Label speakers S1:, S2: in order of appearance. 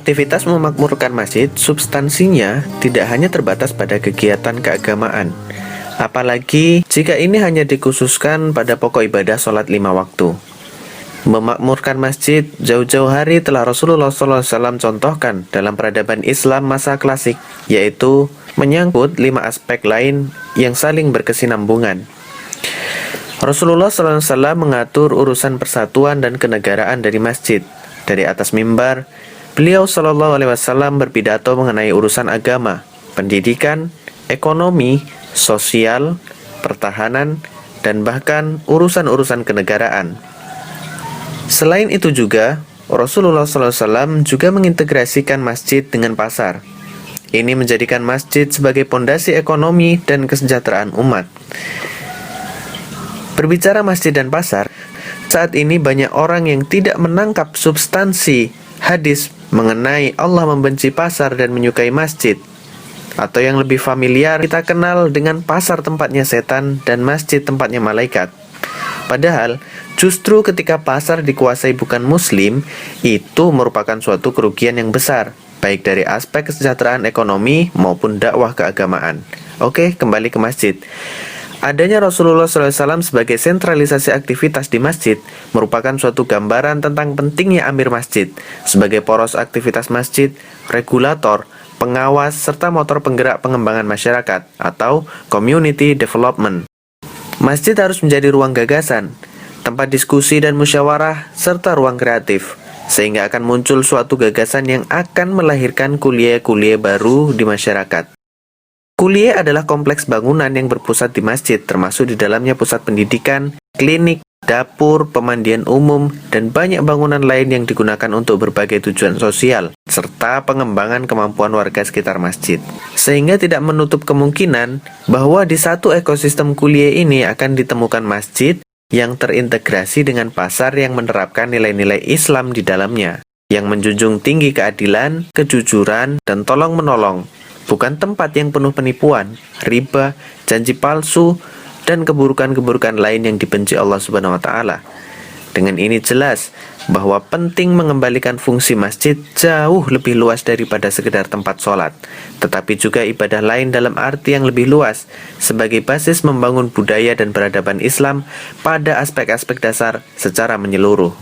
S1: Aktivitas memakmurkan masjid substansinya tidak hanya terbatas pada kegiatan keagamaan, apalagi jika ini hanya dikhususkan pada pokok ibadah sholat 5 waktu. Memakmurkan masjid jauh-jauh hari telah Rasulullah SAW contohkan dalam peradaban Islam masa klasik, yaitu menyangkut 5 aspek lain yang saling berkesinambungan. Rasulullah SAW mengatur urusan persatuan dan kenegaraan dari masjid. Dari atas mimbar, beliau SAW berpidato mengenai urusan agama, pendidikan, ekonomi, sosial, pertahanan, dan bahkan urusan-urusan kenegaraan. Selain itu juga, Rasulullah SAW juga mengintegrasikan masjid dengan pasar. Ini menjadikan masjid sebagai pondasi ekonomi dan kesejahteraan umat. Berbicara masjid dan pasar, saat ini banyak orang yang tidak menangkap substansi hadis mengenai Allah membenci pasar dan menyukai masjid. Atau yang lebih familiar kita kenal dengan pasar tempatnya setan dan masjid tempatnya malaikat. Padahal, justru ketika pasar dikuasai bukan muslim, itu merupakan suatu kerugian yang besar, baik dari aspek kesejahteraan ekonomi maupun dakwah keagamaan. Oke, kembali ke masjid. Adanya Rasulullah SAW sebagai sentralisasi aktivitas di masjid merupakan suatu gambaran tentang pentingnya amir masjid sebagai poros aktivitas masjid, regulator, pengawas, serta motor penggerak pengembangan masyarakat atau community development. Masjid harus menjadi ruang gagasan, tempat diskusi dan musyawarah, serta ruang kreatif, sehingga akan muncul suatu gagasan yang akan melahirkan kuliah-kuliah baru di masyarakat. Kuliah adalah kompleks bangunan yang berpusat di masjid, termasuk di dalamnya pusat pendidikan, klinik, dapur, pemandian umum, dan banyak bangunan lain yang digunakan untuk berbagai tujuan sosial, serta pengembangan kemampuan warga sekitar masjid. Sehingga tidak menutup kemungkinan bahwa di satu ekosistem kuliah ini akan ditemukan masjid yang terintegrasi dengan pasar yang menerapkan nilai-nilai Islam di dalamnya, yang menjunjung tinggi keadilan, kejujuran, dan tolong-menolong. Bukan tempat yang penuh penipuan, riba, janji palsu, dan keburukan-keburukan lain yang dibenci Allah Subhanahu wa Ta'ala. Dengan ini jelas bahwa penting mengembalikan fungsi masjid jauh lebih luas daripada sekedar tempat sholat, tetapi juga ibadah lain dalam arti yang lebih luas, sebagai basis membangun budaya dan peradaban Islam pada aspek-aspek dasar secara menyeluruh.